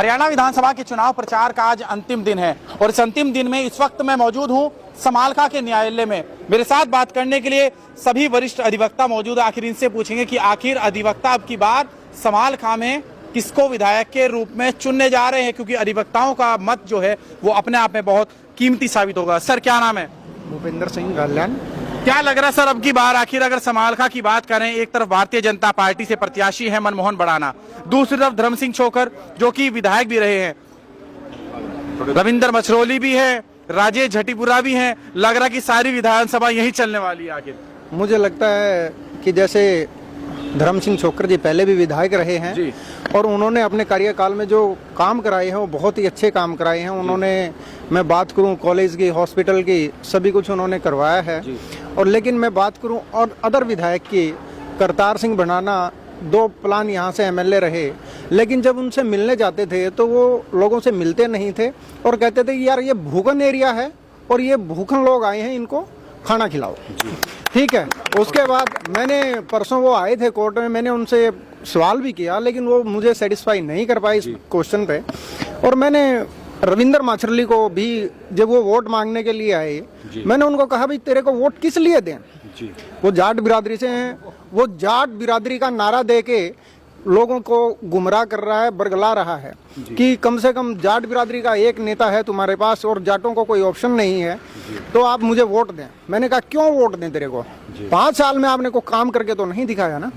हरियाणा विधानसभा के चुनाव प्रचार का आज अंतिम दिन है और इस अंतिम दिन में इस वक्त मैं मौजूद हूं समालखा के न्यायालय में। मेरे साथ बात करने के लिए सभी वरिष्ठ अधिवक्ता मौजूद है। आखिर इनसे पूछेंगे कि आखिर अधिवक्ता अब की बार समालखा में किसको विधायक के रूप में चुनने जा रहे हैं, क्योंकि अधिवक्ताओं का मत जो है वो अपने आप में बहुत कीमती साबित होगा। सर क्या नाम है? भूपेंद्र सिंह गाल्यान। क्या लग रहा है सर अब की बार आखिर अगर समालखा की बात करें, एक तरफ भारतीय जनता पार्टी से प्रत्याशी है मनमोहन बड़ाना, दूसरी तरफ धर्म सिंह छोकर जो कि विधायक भी रहे हैं, रविंद्र मछरोली भी है, राजेश झटीपुरा भी हैं, लग रहा कि सारी विधानसभा यही चलने वाली है। आखिर मुझे लगता है कि जैसे धर्म सिंह छोकर जी पहले भी विधायक रहे हैं जी। और उन्होंने अपने कार्यकाल में जो काम कराए हैं वो बहुत ही अच्छे काम कराए हैं। उन्होंने, मैं बात करूं कॉलेज की, हॉस्पिटल की, सभी कुछ उन्होंने करवाया है। और लेकिन मैं बात करूं और अदर विधायक की, करतार सिंह बनाना 2 प्लान यहाँ से एमएलए रहे, लेकिन जब उनसे मिलने जाते थे तो वो लोगों से मिलते नहीं थे और कहते थे यार ये भूखन एरिया है और ये भूखन लोग आए हैं, इनको खाना खिलाओ। ठीक है। उसके बाद मैंने परसों वो आए थे कोर्ट में, मैंने उनसे सवाल भी किया लेकिन वो मुझे सेटिस्फाई नहीं कर पाए इस क्वेश्चन पे। और मैंने रविंद्र माछरली को भी, जब वो वोट मांगने के लिए आए, मैंने उनको कहा भाई तेरे को वोट किस लिए दें? वो जाट बिरादरी से हैं, वो जाट बिरादरी का नारा दे के लोगों को गुमराह कर रहा है, बरगला रहा है कि कम से कम जाट बिरादरी का एक नेता है तुम्हारे पास और जाटों को कोई ऑप्शन नहीं है, तो आप मुझे वोट दें। मैंने कहा क्यों वोट दें तेरे को? 5 साल में आपने को काम करके तो नहीं दिखाया ना,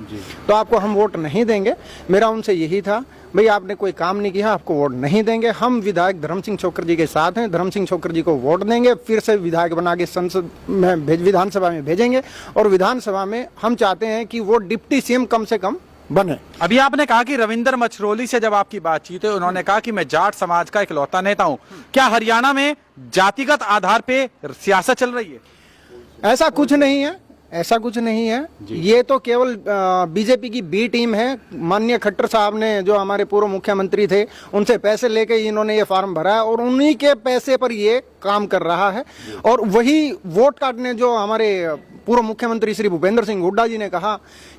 तो आपको हम वोट नहीं देंगे। मेरा उनसे यही था, भाई आपने कोई काम नहीं किया, आपको वोट नहीं देंगे। हम विधायक धर्म सिंह छोकर जी के साथ हैं, धर्म सिंह छोकर जी को वोट देंगे, फिर से विधायक बना के संसद में विधानसभा में भेजेंगे और विधानसभा में हम चाहते हैं कि वो डिप्टी सीएम कम से कम बने। अभी आपने कहा कि रविंद्र मछरोली से जब आपकी बातचीत है, उन्होंने कहा कि मैं जाट समाज का इकलौता नेता हूं। क्या हरियाणा में जातिगत आधार पे सियासत चल रही है? ऐसा कुछ नहीं है, ऐसा कुछ नहीं है। ये तो केवल बीजेपी की बी टीम है। माननीय खट्टर साहब ने, जो हमारे पूर्व मुख्यमंत्री थे, उनसे पैसे लेके इन्होंने ये फॉर्म भरा है और उन्हीं के पैसे पर ये काम कर रहा है। और वही वोट काटने, जो हमारे पूर्व मुख्यमंत्री श्री भूपेंद्र सिंह हुड्डा जी ने कहा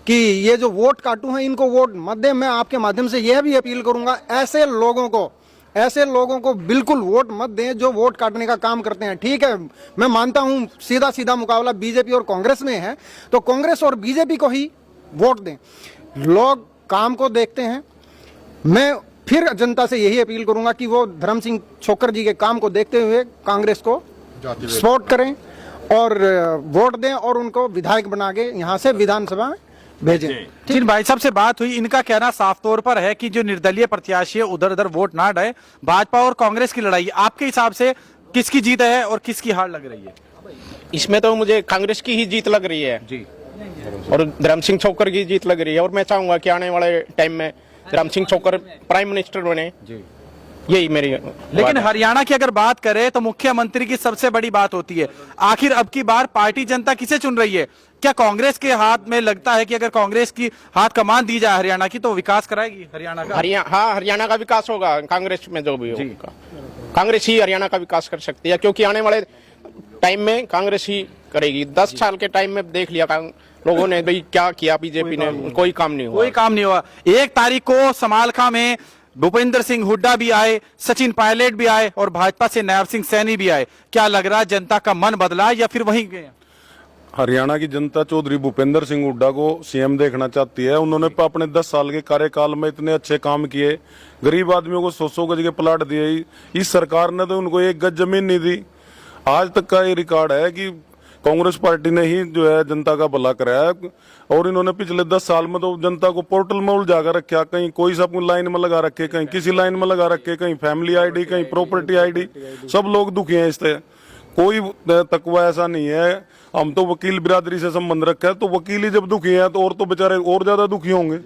कि ये जो वोट काटू हैं इनको वोट मत दें, मैं आपके माध्यम से यह भी अपील करूंगा ऐसे लोगों को बिल्कुल वोट मत दें जो वोट काटने का काम करते हैं। ठीक है, मैं मानता हूं सीधा सीधा मुकाबला बीजेपी और कांग्रेस में है, तो कांग्रेस और बीजेपी को ही वोट दें। लोग काम को देखते हैं। मैं फिर जनता से यही अपील करूंगा कि वो धर्म सिंह छोकर जी के काम को देखते हुए कांग्रेस को सपोर्ट करें और वोट दें और उनको विधायक बना के यहाँ से विधानसभा में भेजें। जिन भाई साहब से बात हुई, इनका कहना साफ तौर पर है कि जो निर्दलीय प्रत्याशी है उधर उधर वोट ना डाले, भाजपा और कांग्रेस की लड़ाई। आपके हिसाब से किसकी जीत है और किसकी हार लग रही है? इसमें तो मुझे कांग्रेस की ही जीत लग रही है जी, और धर्म सिंह छोकर की जीत लग रही है। और मैं चाहूंगा कि आने वाले टाइम में धर्म सिंह छोकर प्राइम मिनिस्टर बने जी, यही मेरी। लेकिन हरियाणा की अगर बात करें तो मुख्यमंत्री की सबसे बड़ी बात होती है, आखिर अब की बार पार्टी जनता किसे चुन रही है? क्या कांग्रेस के हाथ में लगता है कि अगर कांग्रेस की हाथ कमान दी जाए हरियाणा की तो विकास कराएगी हरियाणा का? हरियाणा का विकास होगा। कांग्रेस में जो भी होगा, कांग्रेस ही हरियाणा का विकास कर सकती है, क्योंकि आने वाले टाइम में कांग्रेस ही करेगी। 10 साल के टाइम में देख लिया लोगों ने भाई क्या किया, बीजेपी ने कोई काम नहीं हुआ। 1 तारीख को समालखा में भूपेंद्र सिंह हुड्डा भी आए, सचिन पायलट भी आए और भाजपा से नायब सिंह सैनी भी आए। क्या लग रहा है जनता का मन बदला या फिर वहीं गए? हरियाणा की जनता चौधरी भूपेंद्र सिंह हुड्डा को सीएम देखना चाहती है। उन्होंने अपने 10 साल के कार्यकाल में इतने अच्छे काम किए, गरीब आदमियों को 100-100 गज के प्लाट दिए। इस सरकार ने तो उनको 1 गज जमीन नहीं दी। आज तक का ये रिकॉर्ड है कि कांग्रेस पार्टी ने ही जो है जनता का भला कराया। और इन्होंने पिछले 10 साल में तो जनता को पोर्टल में उलझा कर रखा, कहीं कोई सब लाइन में लगा रखे, कहीं किसी लाइन में लगा रखे, कहीं फैमिली आईडी, कहीं प्रॉपर्टी आईडी। सब लोग दुखी हैं इससे, कोई तकवा ऐसा नहीं है। हम तो वकील बिरादरी से संबंध रखा है, तो वकील ही जब दुखी हैं तो और तो बेचारे और ज्यादा दुखी होंगे।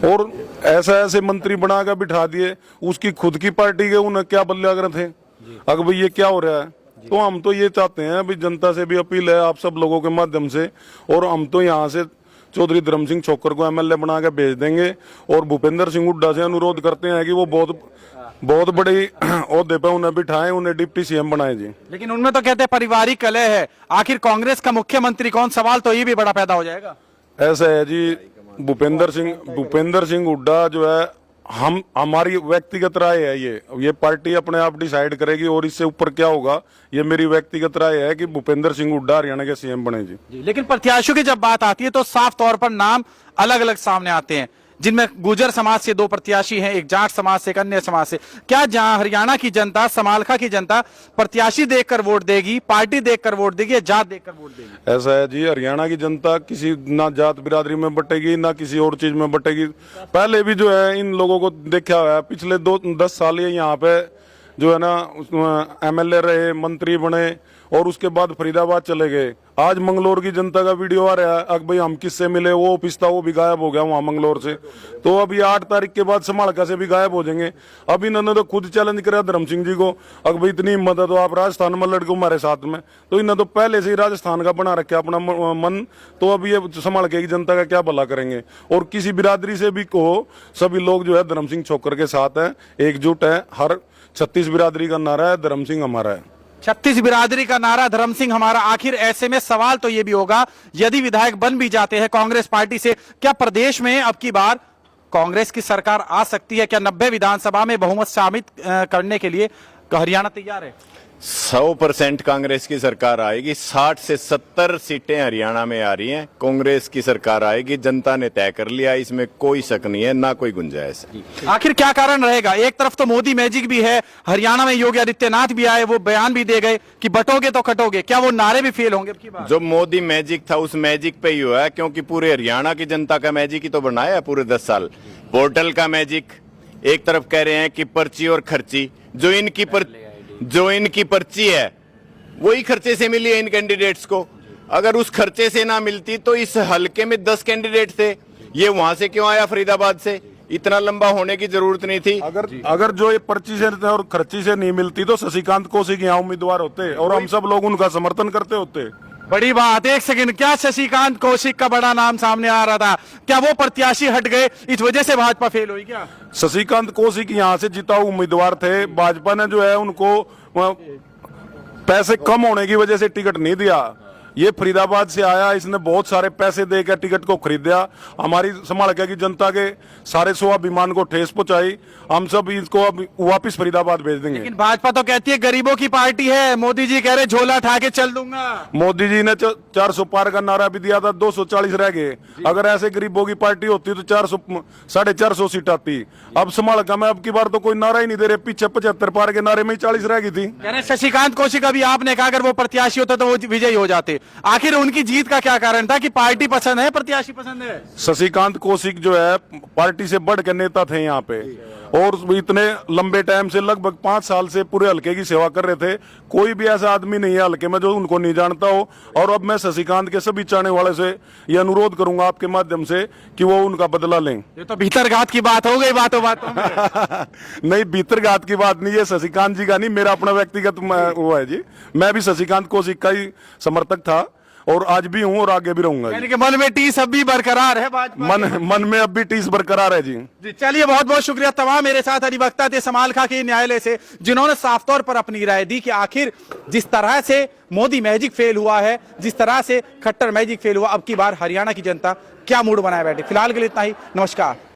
और ऐसे मंत्री बना कर बिठा दिए, उसकी खुद की पार्टी के उन्हें क्या बल्याग्र थे। अगर भाई ये क्या हो रहा है? तो हम तो ये चाहते हैं, अभी जनता से भी अपील है आप सब लोगों के माध्यम से, और हम तो यहाँ से चौधरी धर्म सिंह छोकर को एमएलए बना के भेज देंगे और भूपेंद्र सिंह हुड्डा से अनुरोध करते हैं कि वो बहुत बड़ी ओहदे पे उन्हें बिठाएं, उन्हें डिप्टी सीएम बनाए जी। लेकिन उनमें तो कहते हैं पारिवारिक कलह है, आखिर कांग्रेस का मुख्यमंत्री कौन? सवाल तो ये भी बड़ा पैदा हो जाएगा। ऐसा है जी, भूपेंद्र सिंह हुड्डा जो है हम हमारी व्यक्तिगत राय है, ये पार्टी अपने आप डिसाइड करेगी और इससे ऊपर क्या होगा ये मेरी व्यक्तिगत राय है कि भूपेंद्र सिंह हुड्डा हरियाणा के सीएम बने जी। लेकिन प्रत्याशियों की जब बात आती है तो साफ तौर पर नाम अलग अलग सामने आते हैं, जिनमें गुर्जर समाज से 2 प्रत्याशी हैं, एक जाट समाज से, एक अन्य समाज से। क्या जहां हरियाणा की जनता, समालखा की जनता प्रत्याशी देखकर वोट देगी, पार्टी देखकर वोट देगी या जात देखकर वोट देगी? ऐसा है जी, हरियाणा की जनता किसी ना जात बिरादरी में बटेगी ना किसी और चीज में बटेगी। पहले भी जो है इन लोगों को देखा हुआ है, पिछले 10 साल ये यहाँ पे जो है ना एमएलए रहे, मंत्री बने और उसके बाद फरीदाबाद चले गए। आज मंगलोर की जनता का वीडियो आ रहा है, अब भाई हम किससे मिले, वो पिस्ता वो भी गायब हो गया वहां मंगलोर से। तो अब ये 8 तारीख के बाद समालका से भी गायब हो जाएंगे। अब इन्होंने तो खुद चैलेंज कराया धर्म सिंह जी को, अगर भाई इतनी हिम्मत है तो आप राजस्थान में लड़के हमारे साथ में। तो इन्होंने तो पहले से ही राजस्थान का बना रखा अपना मन। तो अब ये समालके की जनता का क्या भला करेंगे। और किसी बिरादरी से भी कहो, सभी लोग जो है धर्म सिंह छोकर के साथ है, एकजुट है। हर 36 बिरादरी का नारा है धर्म सिंह हमारा है। 36 बिरादरी का नारा धर्म सिंह हमारा। आखिर ऐसे में सवाल तो ये भी होगा, यदि विधायक बन भी जाते हैं कांग्रेस पार्टी से, क्या प्रदेश में अब की बार कांग्रेस की सरकार आ सकती है? क्या 90 विधानसभा में बहुमत साबित करने के लिए हरियाणा तैयार है? 100% कांग्रेस की सरकार आएगी। 60 से 70 सीटें हरियाणा में आ रही हैं, कांग्रेस की सरकार आएगी। जनता ने तय कर लिया, इसमें कोई शक नहीं है, ना कोई गुंजाइश है। आखिर क्या कारण रहेगा? एक तरफ तो मोदी मैजिक भी है, हरियाणा में योगी आदित्यनाथ भी आए, वो बयान भी दे गए कि बटोगे तो कटोगे। क्या वो नारे भी फेल होंगे? जो मोदी मैजिक था उस मैजिक पे ही हुआ है, क्योंकि पूरे हरियाणा की जनता का मैजिक ही तो बनाया है पूरे 10 साल। पोर्टल का मैजिक, एक तरफ कह रहे हैं कि पर्ची और खर्ची, जो इनकी पर्ची है वही खर्चे से मिली है इन कैंडिडेट्स को। अगर उस खर्चे से ना मिलती तो इस हलके में 10 कैंडिडेट थे, ये वहां से क्यों आया फरीदाबाद से? इतना लंबा होने की जरूरत नहीं थी। अगर जो ये पर्ची से और खर्ची से नहीं मिलती तो शशिकांत कौशिक यहाँ उम्मीदवार होते और हम सब लोग उनका समर्थन करते होते। बड़ी बात। एक सेकंड, क्या शशिकांत कौशिक का बड़ा नाम सामने आ रहा था? क्या वो प्रत्याशी हट गए, इस वजह से भाजपा फेल हुई क्या? शशिकांत कौशिक यहाँ से जिताऊ उम्मीदवार थे, भाजपा ने जो है उनको पैसे कम होने की वजह से टिकट नहीं दिया। ये फरीदाबाद से आया, इसने बहुत सारे पैसे देकर टिकट को खरीदा, हमारी समालका की जनता के सारे स्वाभिमान को ठेस पहुंचाई। हम सब इसको अब वापस फरीदाबाद भेज देंगे। लेकिन भाजपा तो कहती है गरीबों की पार्टी है, मोदी जी कह रहे झोला उठा के चल दूंगा। मोदी जी ने 400 पार का नारा भी दिया था, 240 रह गए। अगर ऐसे गरीबों की पार्टी होती तो 450 सीट आती। अब समालका में अब की बार तो कोई नारा ही नहीं दे रहे, पीछे 75 पार के नारे में ही 40 रह गई थी। कह रहे शशिकांत कौशिक, अभी आपने कहा अगर वो प्रत्याशी होता तो वो विजयी हो जाते। आखिर उनकी जीत का क्या कारण था? कि पार्टी पसंद है, प्रत्याशी पसंद है? शशिकांत कौशिक जो है पार्टी से बढ़ के नेता थे यहाँ पे और इतने लंबे टाइम से लगभग 5 साल से पूरे हलके की सेवा कर रहे थे। कोई भी ऐसा आदमी नहीं है हलके में जो उनको नहीं जानता हो। और अब मैं शशिकांत के सभी चाहने वाले से ये अनुरोध करूंगा आपके माध्यम से कि वो उनका बदला लें। ये तो भीतरघात की बात हो गई बातों बातों में। नहीं, भीतरघात की बात नहीं है, शशिकांत जी का नहीं, मेरा अपना व्यक्तिगत वो है जी। मैं भी शशिकांत कौशिक का ही समर्थक था और आज भी हूँ और आगे भी रहूंगा। यानी कि मन में टीस अब भी बरकरार है भाजपा? मन में अब भी टीस बरकरार है जी। चलिए, बहुत बहुत शुक्रिया। तमाम मेरे साथ अधिवक्ता थे समालखा के न्यायालय से, जिन्होंने साफ तौर पर अपनी राय दी कि आखिर जिस तरह से मोदी मैजिक फेल हुआ है, जिस तरह से खट्टर मैजिक फेल हुआ, अब की बार हरियाणा की जनता क्या मूड बनाए बैठे। फिलहाल के लिए इतना ही, नमस्कार।